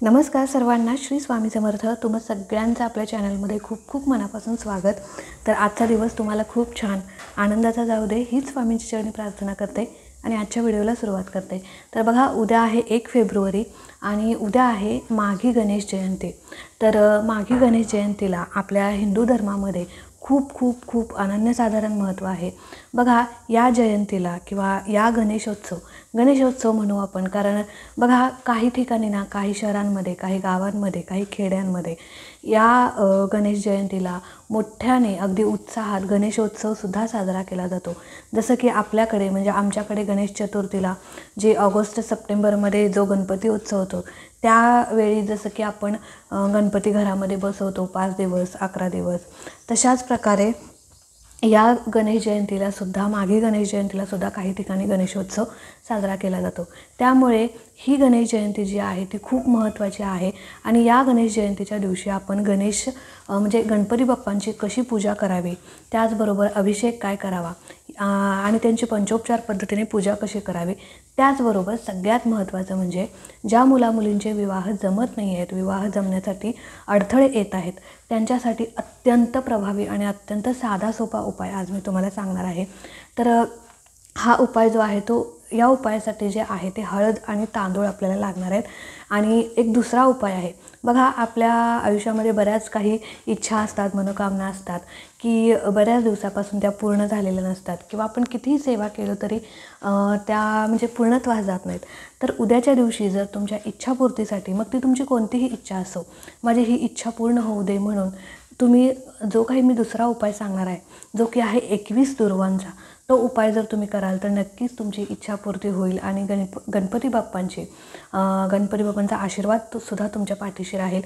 नमस्कार सर्वांना, श्री स्वामी समर्थ. तुम्हा सगळ्यांचं आपल्या चॅनलमध्ये खूप खूप मनापासून स्वागत. तर आजचा दिवस तुम्हाला खूप छान आनंदाचा जाऊ दे हीच स्वामींची चरणी प्रार्थना करते आणि आजच्या व्हिडिओला सुरुवात करते. तर बघा, उद्या आहे 1 फेब्रुवारी आणि उद्या आहे माघी गणेश जयंती. तर माघी गणेश जयंतीला आपल्या हिंदू धर्मामध्ये खूप खूप खूप अनन्यसाधारण महत्त्व आहे. बघा, या जयंतीला किंवा या गणेशोत्सव म्हणू आपण, कारण बघा काही ठिकाणी ना, काही शहरांमध्ये, काही गावांमध्ये, काही खेड्यांमध्ये या गणेश जयंतीला मोठ्याने अगदी उत्साहात गणेशोत्सवसुद्धा साजरा केला जातो. जसं की आपल्याकडे म्हणजे आमच्याकडे गणेश चतुर्थीला जे ऑगस्ट सप्टेंबरमध्ये जो गणपती उत्सव होतो त्यावेळी जसं की आपण गणपती घरामध्ये बसवतो 5 दिवस 11 दिवस, तशाच प्रकारे या गणेश जयंतीलासुद्धा माघी गणेश जयंतीलासुद्धा काही ठिकाणी गणेशोत्सव साजरा केला जातो. त्यामुळे ही गणेश जयंती जी आहे ती खूप महत्त्वाची आहे. आणि या गणेश जयंतीच्या दिवशी आपण म्हणजे गणपती बाप्पांची कशी पूजा करावी, त्याचबरोबर अभिषेक काय करावा आणि त्यांची पंचोपचार पद्धतीने पूजा कशी करावी, त्याचबरोबर सगळ्यात महत्त्वाचं म्हणजे ज्या मुलामुलींचे विवाह जमत नाही आहेत, विवाह जमण्यासाठी अडथळे येत आहेत, त्यांच्यासाठी अत्यंत प्रभावी आणि अत्यंत साधा सोपा उपाय आज मी तुम्हाला सांगणार आहे. तर हा उपाय जो आहे तो या उपायासाठी जे आहे ते हळद आणि तांदूळ आपल्याला लागणार आहेत. आणि एक दुसरा उपाय आहे. बघा, आपल्या आयुष्यामध्ये बऱ्याच काही इच्छा असतात, मनोकामना असतात की बऱ्याच दिवसापासून त्या पूर्ण झालेल्या नसतात किंवा आपण कितीही सेवा केलं तरी त्या म्हणजे पूर्णत्वास जात नाहीत. तर उद्याच्या दिवशी जर तुमच्या इच्छापूर्तीसाठी, मग ती तुमची कोणतीही इच्छा असो, माझी ही इच्छा पूर्ण होऊ दे म्हणून तुम्ही जो काही मी दुसरा उपाय सांगणार आहे, जो की आहे 21 दुर्वांचा, तो उपाय जर तुम्ही कराल तर नक्कीच तुमची इच्छापूर्ती होईल आणि गणपती बाप्पांचा आशीर्वाद सुद्धा तुमच्या पाठीशी राहील.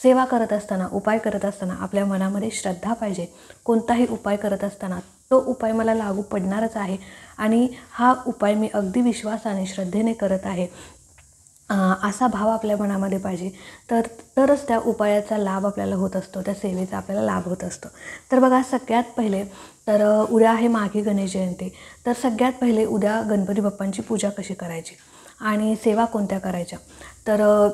सेवा करत असताना, उपाय करत असताना आपल्या मनामध्ये श्रद्धा पाहिजे. कोणताही उपाय करत असताना तो उपाय मला लागू पडणारच आहे आणि हा उपाय मी अगदी विश्वासाने, श्रद्धेने करत आहे, असा भाव आपल्या मनामध्ये पाहिजे. तरच त्या उपायाचा लाभ आपल्याला होत असतो, त्या सेवेचा आपल्याला लाभ होत असतो. तर बघा, सगळ्यात पहिले तर उद्या आहे माघी गणेश जयंती. तर सगळ्यात पहिले उद्या गणपती बाप्पांची पूजा कशी करायची आणि सेवा कोणत्या करायच्या, तर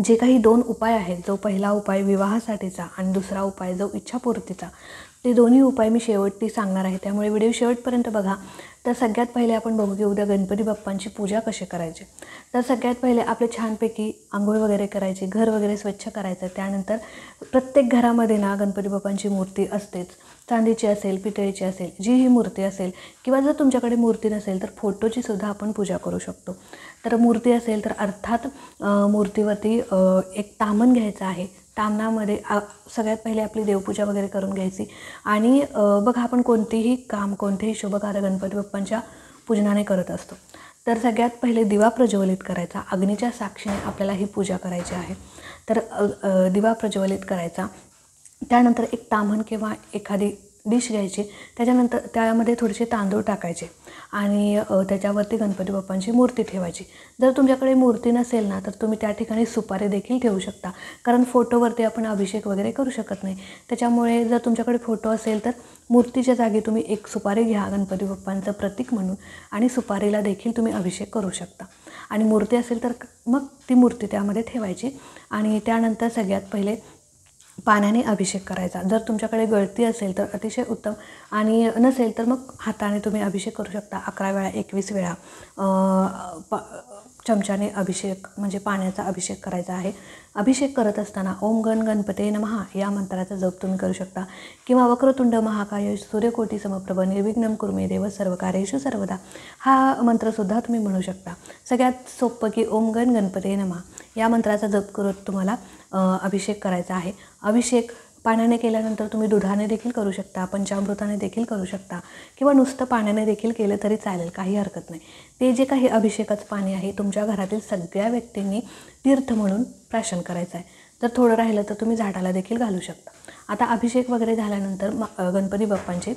जे काही 2 उपाय आहेत, जो पहिला उपाय विवाहासाठीचा आणि दुसरा उपाय जो इच्छापूर्तीचा, ते दोन्ही उपाय मी शेवटी सांगणार आहे. त्यामुळे व्हिडिओ शेवटपर्यंत बघा. तर सगळ्यात पहिले आपण बघू की उद्या गणपती बाप्पांची पूजा कशी करायची. तर सगळ्यात पहिले आपले छानपैकी आंघोळ वगैरे करायची, घर वगैरे स्वच्छ करायचं. त्यानंतर प्रत्येक घरामध्ये ना गणपती बाप्पांची मूर्ती असतेच. चांदीची असेल, पितळेची असेल, जी ही मूर्ती असेल, किंवा जर तुमच्याकडे मूर्ती नसेल तर फोटोची सुद्धा आपण पूजा करू शकतो. तर मूर्ती असेल तर अर्थात मूर्तीवरती एक ताम्हण घ्यायचं आहे. ताम्हणामध्ये सगळ्यात पहिले आपली देवपूजा वगैरे करून घ्यायची. आणि बघा, आपण कोणतेही काम, कोणतेही शुभकार्य गणपती बाप्पांच्या पूजनाने करत असतो. तर सगळ्यात पहिले दिवा प्रज्वलित करायचा. अग्नीच्या साक्षीने आपल्याला ही पूजा करायची आहे. तर दिवा प्रज्वलित करायचा. त्यानंतर एक ताम्हण किंवा एखादी डिश घ्यायची. त्याच्यानंतर त्यामध्ये थोडेसे तांदूळ टाकायचे आणि त्याच्यावरती गणपती बाप्पांची मूर्ती ठेवायची. जर तुमच्याकडे मूर्ती नसेल ना, तर तुम्ही त्या ठिकाणी सुपारी देखील ठेवू शकता, कारण फोटोवरती आपण अभिषेक वगैरे करू शकत नाही. त्याच्यामुळे जर तुमच्याकडे फोटो असेल तर मूर्तीच्या जागी तुम्ही एक सुपारी घ्या गणपती बाप्पांचं प्रतीक म्हणून, आणि सुपारीला देखील तुम्ही अभिषेक करू शकता. आणि मूर्ती असेल तर मग ती मूर्ती त्यामध्ये ठेवायची. आणि त्यानंतर सगळ्यात पहिले पाण्याने अभिषेक करायचा. जर तुमच्याकडे गळती असेल तर अतिशय उत्तम, आणि नसेल तर मग हाताने तुम्ही अभिषेक करू शकता. 11 वेळा, 21 वेळा चमच्याने अभिषेक म्हणजे पाण्याचा अभिषेक करायचा आहे. अभिषेक करत असताना ओम गण गणपते नमः या मंत्राचा जप तुम्ही करू शकता, किंवा वक्रतुंड महाकाय सूर्यकोटी समप्रभ निर्विघ्नं कुरु मे देव सर्वकार्येषु सर्वदा हा मंत्रसुद्धा तुम्ही म्हणू शकता. सगळ्यात सोपं की ओम गण गणपते नमः या मंत्राचा जप करत तुम्हाला अभिषेक करायचा आहे. अभिषेक पाण्याने केल्यानंतर तुम्ही दुधाने देखील करू शकता, पंचामृताने देखील करू शकता, किंवा नुसतं पाण्याने देखील केलं तरी चालेल, काही हरकत नाही. ते जे काही अभिषेकाचं पाणी आहे तुमच्या घरातील सगळ्या व्यक्तींनी तीर्थ म्हणून प्राशन करायचं आहे. जर थोडं राहिलं तर तुम्ही झाडाला देखील घालू शकता. आता अभिषेक वगैरे झाल्यानंतर गणपती बाप्पांची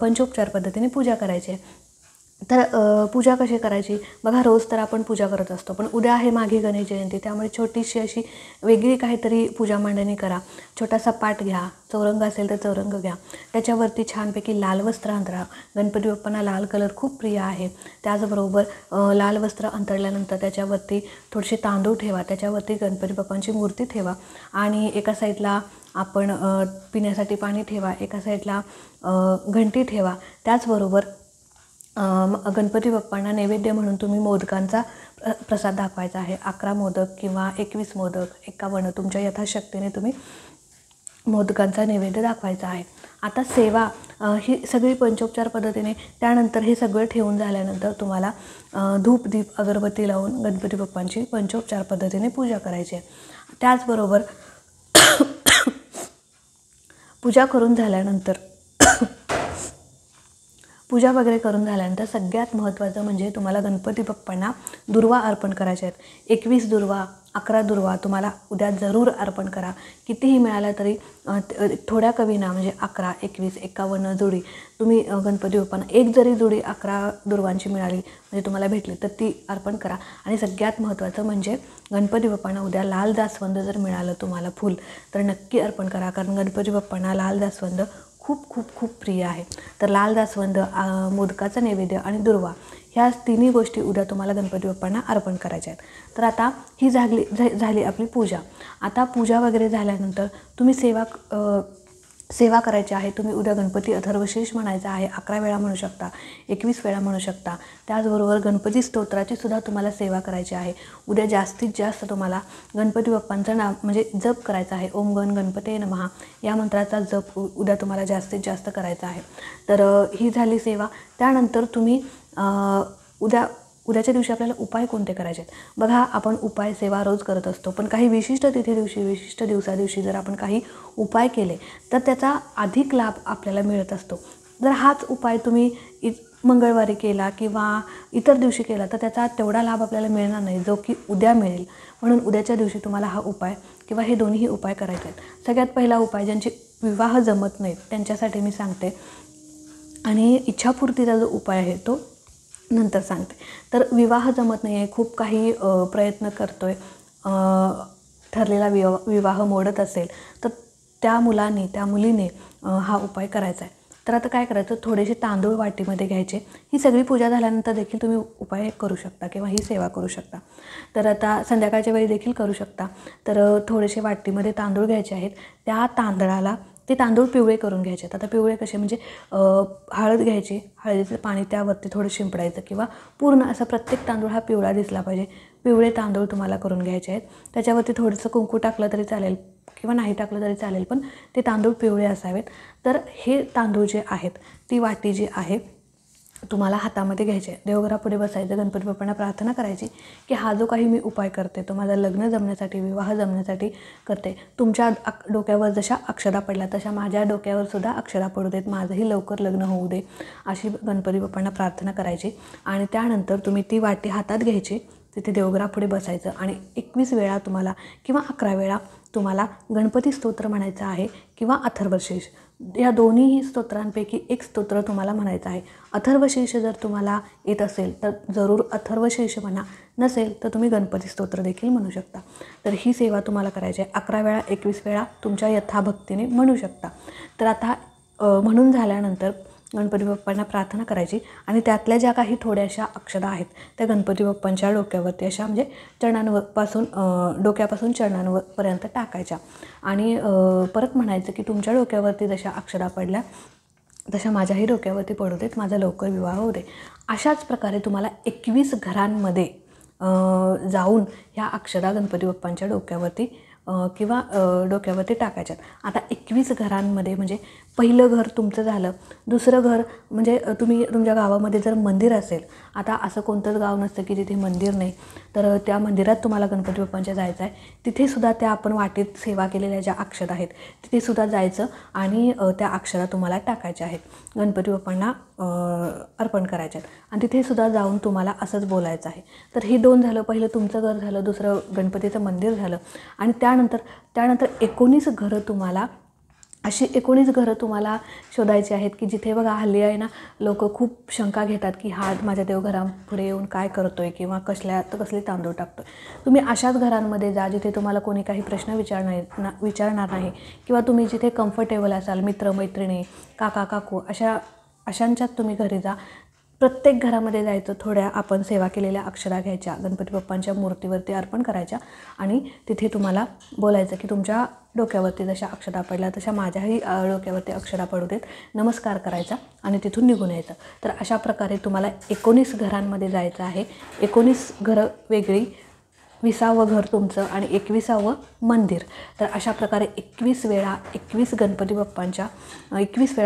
पंचोपचार पद्धतीने पूजा करायची आहे. तर पूजा कशी करायची बघा. रोज तर आपण पूजा करत असतो, पण उद्या आहे माघी गणेश जयंती, त्यामुळे छोटीशी अशी वेगळी काहीतरी पूजा मांडणी करा. छोटासा पाट घ्या, चौरंग असेल तर चौरंग घ्या, त्याच्यावरती छानपैकी लाल वस्त्र अंतरा. गणपती बाप्पांना लाल कलर खूप प्रिय आहे. त्याचबरोबर लाल वस्त्र अंतरल्यानंतर त्याच्यावरती थोडेसे तांदूळ ठेवा, त्याच्यावरती गणपती बाप्पांची मूर्ती ठेवा आणि एका साईडला आपण पिण्यासाठी पाणी ठेवा, एका साईडला घंटी ठेवा. त्याचबरोबर गणपती बाप्पांना नैवेद्य म्हणून तुम्ही मोदकांचा प्रसाद दाखवायचा आहे. 11 मोदक किंवा 21 मोदक, 51 तुमच्या यथाशक्तीने तुम्ही मोदकांचा नैवेद्य दाखवायचा आहे. आता सेवा ही सगळी पंचोपचार पद्धतीने, त्यानंतर हे सगळं ठेवून झाल्यानंतर तुम्हाला धूप दीप अगरबत्ती लावून गणपती बाप्पांची पंचोपचार पद्धतीने पूजा करायची आहे. त्याचबरोबर पूजा वगैरे करून झाल्यानंतर सगळ्यात महत्त्वाचं म्हणजे तुम्हाला गणपती बाप्पांना दुर्वा अर्पण करायचे आहेत. 21 दुर्वा, 11 दुर्वा तुम्हाला उद्या जरूर अर्पण करा. कितीही मिळालं तरी थोड्या कवीना म्हणजे 11, 21, 51 जोडी तुम्ही गणपती बाप्पांना, एक जरी जोडी 11 दुर्वांची मिळाली म्हणजे तुम्हाला भेटली तर ती अर्पण करा. आणि सगळ्यात महत्त्वाचं म्हणजे गणपती बाप्पांना उद्या लाल जास्वंद जर मिळालं तुम्हाला फूल तर नक्की अर्पण करा, कारण गणपती बाप्पांना लाल जास्वंद खूप खूप खूप प्रिय आहे. तर लाल जास्वंद, मोदकाचा नैवेद्य आणि दुर्वा ह्या तिन्ही गोष्टी उद्या तुम्हाला गणपती बाप्पांना अर्पण करायच्या आहेत. तर आता ही झाली आपली पूजा. आता पूजा वगैरे झाल्यानंतर तुम्ही सेवा करायची आहे. तुम्ही उद्या गणपती अथर्वशीर्ष म्हणायचा आहे. 11 वेळा म्हणू शकता, 21 वेळा म्हणू शकता. त्याचबरोबर गणपती स्तोत्राची सुद्धा तुम्हाला सेवा करायची आहे. उद्या जास्तीत जास्त तुम्हाला गणपती बाप्पांचं नाव म्हणजे जप करायचा आहे. ओम गण गणपते नमः या मंत्राचा जप उद्या तुम्हाला जास्तीत जास्त करायचा आहे. तर ही झाली सेवा. त्यानंतर तुम्ही उद्याच्या दिवशी आपल्याला उपाय कोणते करायचे आहेत बघा. आपण उपाय सेवा रोज करत असतो, पण काही विशिष्ट तिथी दिवशी, विशिष्ट दिवसादिवशी जर आपण काही उपाय केले तर त्याचा अधिक लाभ आपल्याला मिळत असतो. जर हाच उपाय तुम्ही मंगळवारी केला किंवा इतर दिवशी केला तर त्याचा तेवढा लाभ आपल्याला मिळणार नाही जो की उद्या मिळेल. म्हणून उद्याच्या दिवशी तुम्हाला हा उपाय किंवा हे दोन्ही उपाय करायचे आहेत. सगळ्यात पहिला उपाय, ज्यांचे विवाह जमत नाहीत त्यांच्यासाठी मी सांगते, आणि इच्छापूर्तीचा जो उपाय आहे तो नंतर सांगते. तर विवाह जमत नाही आहे, खूप काही प्रयत्न करतो आहे, ठरलेला विवाह मोडत असेल तर त्या मुलीने हा उपाय करायचा आहे. तर आता काय करायचं, थोडेसे तांदूळ वाटीमध्ये घ्यायचे. ही सगळी पूजा झाल्यानंतर देखील तुम्ही उपाय करू शकता किंवा ही सेवा करू शकता. तर आता संध्याकाळच्या वेळी देखील करू शकता. तर थोडेसे वाटीमध्ये तांदूळ घ्यायचे आहेत. त्या तांदळाला ते तांदूळ पिवळे करून घ्यायचे आहेत. आता पिवळे कसे म्हणजे हळद घ्यायची, हळदीचं पाणी त्यावरती थोडं शिंपडायचं किंवा पूर्ण असा प्रत्येक तांदूळ हा पिवळा दिसला पाहिजे. पिवळे तांदूळ तुम्हाला करून घ्यायचे आहेत. त्याच्यावरती थोडंसं कुंकू टाकलं तरी चालेल किंवा नाही टाकलं तरी चालेल, पण ते तांदूळ पिवळे असावेत. तर हे तांदूळ जे आहेत, ती वाटी जी आहे तुम्हाला हातामध्ये घ्यायचे. देवघरापुढे बसायचं, गणपती बाप्पांना प्रार्थना करायची की हा जो काही मी उपाय करते तो माझा लग्न जमण्यासाठी, विवाह जमण्यासाठी करते. तुमच्या डोक्यावर जशा अक्षदा पडल्या तशा माझ्या डोक्यावर सुद्धा अक्षदा पडू देत, माझंही लवकर लग्न होऊ दे, अशी गणपती बाप्पांना प्रार्थना करायची. आणि त्यानंतर तुम्ही ती वाटी हातात घ्यायची, तिथे देवघरापुढे बसायचं आणि 21 वेळा तुम्हाला किंवा 11 वेळा तुम्हाला गणपती स्तोत्र म्हणायचं आहे किंवा अथर्वशीर्ष. या दोन्हीही स्तोत्रांपैकी एक स्तोत्र तुम्हाला म्हणायचं आहे. अथर्वशीर्ष जर तुम्हाला येत असेल तर जरूर अथर्वशीर्ष म्हणा, नसेल तर तुम्ही गणपती स्तोत्र देखील म्हणू शकता. तर ही सेवा तुम्हाला करायची आहे. 11 वेळा 21 वेळा तुमच्या यथाभक्तीने म्हणू शकता. तर आता म्हणून झाल्यानंतर गणपती बाप्पांना प्रार्थना करायची आणि त्यातल्या ज्या काही थोड्याशा अक्षदा आहेत त्या गणपती बाप्पांच्या डोक्यावरती अशा म्हणजे डोक्यापासून चरणांवरपर्यंत टाकायच्या आणि परत म्हणायचं की तुमच्या डोक्यावरती जशा अक्षदा पडल्या तशा माझ्याही डोक्यावरती पडू देत, माझा लवकर विवाह होऊ दे. अशाच प्रकारे तुम्हाला 21 घरांमध्ये जाऊन ह्या अक्षदा गणपती बाप्पांच्या डोक्यावरती किंवा डोक्यावरती टाकायच्यात. आता 21 घरांमध्ये म्हणजे पहिलं घर तुमचं झालं, दुसरं घर म्हणजे तुमच्या गावामध्ये जर मंदिर असेल, आता असं कोणतंच गाव नसतं की जिथे मंदिर नाही, तर त्या मंदिरात तुम्हाला गणपती बाप्पांच्या जायचं आहे. तिथेसुद्धा त्या आपण वाटीत सेवा केलेल्या ज्या अक्षदा आहेत तिथेसुद्धा जायचं आणि त्या अक्षदा तुम्हाला टाकायच्या आहेत, गणपती बाप्पांना अर्पण करायच्या आहेत. आणि तिथेसुद्धा जाऊन तुम्हाला असंच बोलायचं आहे. तर हे दोन झालं, पहिलं तुमचं घर झालं, दुसरं गणपतीचं मंदिर झालं. आणि त्यानंतर 19 घरं तुम्हाला अशी 19 घरं तुम्हाला शोधायची आहेत की जिथे बघा हल्ली आहे ना, लोक खूप शंका घेतात की हा माझ्या देवघरापुढे येऊन काय करतोय किंवा कसले तांदूळ टाकतोय. तुम्ही अशाच घरांमध्ये जा जिथे तुम्हाला कोणी काही प्रश्न विचारणार नाही किंवा तुम्ही जिथे कम्फर्टेबल असाल, मित्रमैत्रिणी, काका काकू अशांच्यात तुम्ही घरी जा. प्रत्येक घरामध्ये जायचं, थोड्या आपण सेवा केलेल्या अक्षता घ्यायच्या, गणपती बाप्पांच्या मूर्तीवरती अर्पण करायच्या आणि तिथे तुम्हाला बोलायचं की तुमच्या डोक्यावरती जशा अक्षता पडल्या तशा माझ्याही डोक्यावरती अक्षता पडू देत, नमस्कार करायचा आणि तिथून निघून यायचं. तर अशा प्रकारे तुम्हाला 19 घरांमध्ये जायचं आहे. 19 घरं वेगळी, 20वं घर तुमचं आणि 21वं मंदिर. तर अशा प्रकारे 21 वेळा 21 वेळा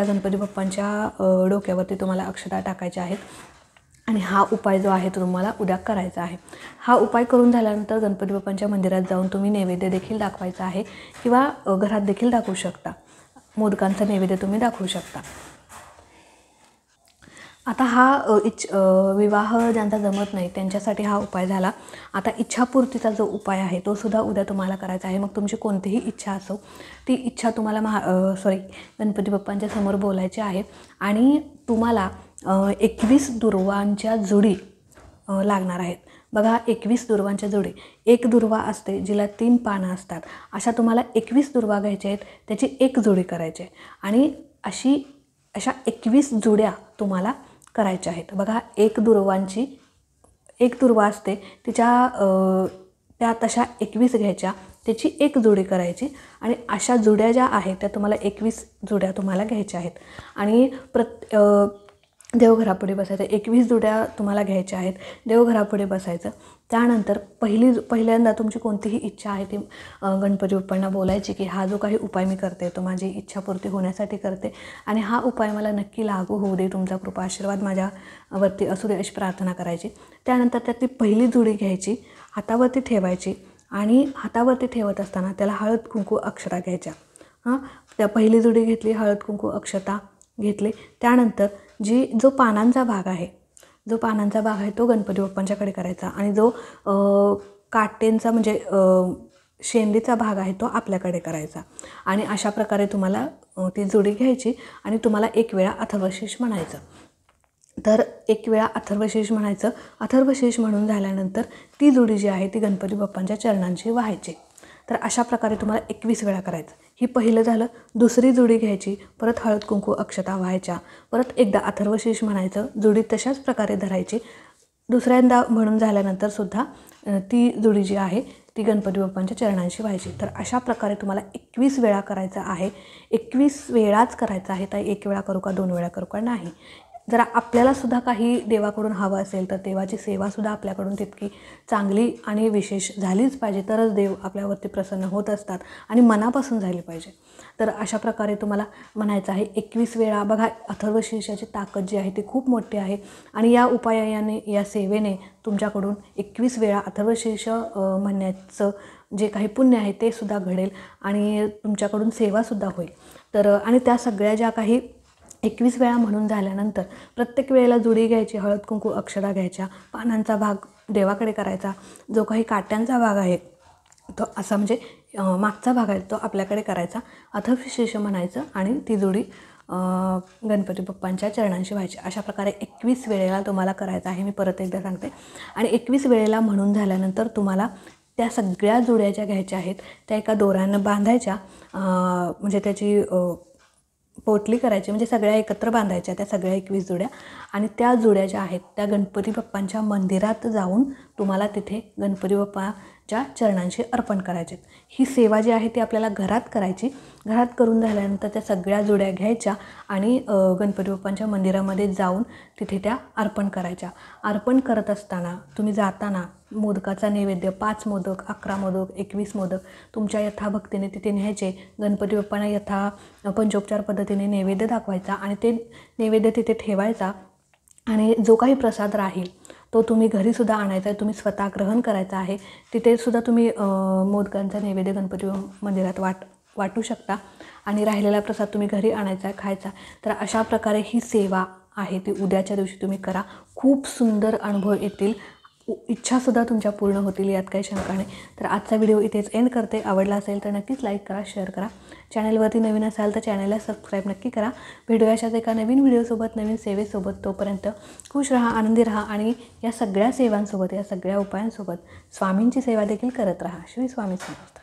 गणपती बाप्पांच्या डोक्यावरती तुम्हाला अक्षता टाकायच्या आहेत. आणि हा उपाय जो आहे तो तुम्हाला उद्या करायचा आहे. हा उपाय करून झाल्यानंतर गणपती बाप्पांच्या मंदिरात जाऊन तुम्ही नैवेद्य देखील दाखवायचा आहे किंवा घरात देखील दाखवू शकता. मोदकांचा नैवेद्य तुम्ही दाखवू शकता. आता हा विवाह ज्यांचा जमत नाही त्यांच्यासाठी हा उपाय झाला. आता इच्छापूर्तीचा जो उपाय आहे तो सुद्धा उद्या तुम्हाला करायचा आहे. मग तुमची कोणतीही इच्छा असो, ती इच्छा तुम्हाला गणपती बाप्पांच्या समोर बोलायची आहे आणि तुम्हाला 21 दुर्वांच्या जुडी लागणार आहेत. बघा, 21 दुर्वांच्या जुडी, एक दुर्वा असते जिला 3 पानं असतात. अशा तुम्हाला 21 दुर्वा घ्यायच्या आहेत, त्याची एक जोडी करायची आहे आणि अशा 21 जुड्या तुम्हाला करायच्या आहेत. बघा, एक दुर्वा असते त्या तशा 21 घ्यायच्या, त्याची एक जोडी करायची आणि अशा जुड्या ज्या आहेत त्या तुम्हाला 21 जुड्या तुम्हाला घ्यायच्या आहेत आणि देवघरापुढे बसायचं. 21 जुड्या तुम्हाला घ्यायच्या आहेत, देवघरापुढे बसायचं. त्यानंतर पहिल्यांदा तुमची कोणतीही इच्छा आहे ती गणपती बाप्पांना बोलायची की हा जो काही उपाय मी करते तो माझी इच्छापूर्ती होण्यासाठी करते आणि हा उपाय मला नक्की लागू होऊ दे, तुमचा कृपा आशीर्वाद माझ्यावरती असू दे, अशी प्रार्थना करायची. त्यानंतर त्यातली पहिली जुडी घ्यायची, हातावरती ठेवायची आणि हातावरती ठेवत असताना त्याला हळद कुंकू अक्षता घ्यायच्या. त्या पहिली जुडी घेतली, हळद कुंकू अक्षता घेतली. त्यानंतर जो पानांचा भाग आहे तो गणपती बाप्पांच्याकडे करायचा आणि जो काटेंचा म्हणजे शेंडीचा भाग आहे तो आपल्याकडे करायचा आणि अशा प्रकारे तुम्हाला ती जोडी घ्यायची आणि तुम्हाला एक वेळा अथर्वशीर्ष म्हणायचं. तर एक वेळा अथर्वशीर्ष म्हणायचं. अथर्वशीर्ष म्हणून झाल्यानंतर ती जोडी जी आहे ती गणपती बाप्पांच्या चरणांशी वाहायची. तर अशा प्रकारे तुम्हाला 21 वेळा करायचं. ही पहिलं झालं. दुसरी जोडी घ्यायची, परत हळद कुंकू अक्षता व्हायच्या, परत एकदा अथर्वशीर्ष म्हणायचं, जोडी तशाच प्रकारे धरायची. दुसऱ्यांदा म्हणून झाल्यानंतर सुद्धा ती जोडी जी आहे ती गणपती बाप्पांच्या चरणांशी व्हायची. तर अशा प्रकारे तुम्हाला 21 वेळा करायचं आहे. 21 वेळाच करायचं आहे. तर 1 वेळा करू का, 2 वेळा करू का, नाही. जर आपल्यालासुद्धा काही देवाकडून हवं असेल तर देवाची सेवासुद्धा आपल्याकडून तितकी चांगली आणि विशेष झालीच पाहिजे, तरच देव आपल्यावरती प्रसन्न होत असतात आणि मनापासून झाली पाहिजे. तर अशा प्रकारे तुम्हाला म्हणायचं आहे 21 वेळा. बघा, अथर्वशीर्षाची ताकद जी आहे ती खूप मोठी आहे आणि या उपायाने, या सेवेने तुमच्याकडून 21 वेळा अथर्वशीर्ष म्हणण्याचं जे काही पुण्य आहे ते सुद्धा घडेल आणि तुमच्याकडून सेवासुद्धा होईल. तर आणि त्या सगळ्या ज्या काही 21 वेळा म्हणून झाल्यानंतर प्रत्येक वेळेला जुडी घ्यायची, हळद कुंकू अक्षता घ्यायच्या, पानांचा भाग देवाकडे करायचा, जो काही काट्यांचा भाग आहे तो असा म्हणजे मागचा भाग आहे तो आपल्याकडे करायचा, अथर्वशीर्ष म्हणायचं आणि ती जोडी गणपती बाप्पांच्या चरणांशी व्हायची. अशा प्रकारे 21 वेळेला तुम्हाला करायचं आहे. मी परत एकदा सांगते. आणि 21 वेळेला म्हणून झाल्यानंतर तुम्हाला त्या सगळ्या जोड्या ज्या घ्यायच्या आहेत त्या एका दोऱ्यानं बांधायच्या, म्हणजे त्याची पोटली करायची, म्हणजे सगळ्या एकत्र बांधायच्या त्या सगळ्या 21 जोड्या आणि त्या जोड्या ज्या आहेत त्या गणपती बाप्पांच्या मंदिरात जाऊन तुम्हाला तिथे गणपती बाप्पाच्या चरणांशी अर्पण करायचे. ही सेवा जी आहे ती आपल्याला घरात करायची. घरात करून झाल्यानंतर त्या सगळ्या जोड्या घ्यायच्या आणि गणपती बाप्पांच्या मंदिरामध्ये जाऊन तिथे त्या अर्पण करायच्या. अर्पण करत असताना तुम्ही जाताना मोदकाचा नैवेद्य 5 मोदक, 11 मोदक, 21 मोदक तुमच्या यथाभक्तीने तिथे न्यायचे. गणपती बाप्पांना पंचोपचार पद्धतीने नैवेद्य दाखवायचा आणि ते नैवेद्य तिथे ठेवायचा आणि जो काही प्रसाद राहील तो तुम्ही घरीसुद्धा आणायचा आहे, तुम्ही स्वतः ग्रहण करायचा आहे. तिथेसुद्धा तुम्ही मोदकांचा नैवेद्य गणपती मंदिरात वाटू शकता आणि राहिलेला प्रसाद तुम्ही घरी आणायचा आहे, खायचा. तर अशा प्रकारे ही सेवा आहे ती उद्याच्या दिवशी तुम्ही करा. खूप सुंदर अनुभव येतील. इच्छासुद्धा तुमच्या पूर्ण होतील, यात काही शंका नाही. तर आजचा व्हिडिओ इथेच एंड करते. आवडला असेल तर नक्कीच लाईक करा, शेअर करा. चॅनलवरती नवीन असाल तर चॅनलला सबस्क्राईब नक्की करा. भेटूया अशाच एका नवीन व्हिडिओसोबत, नवीन सेवेसोबत. तोपर्यंत खुश राहा, आनंदी राहा आणि या सगळ्या सेवांसोबत, या सगळ्या उपायांसोबत स्वामींची सेवा देखील करत राहा. श्री स्वामी समर्थ.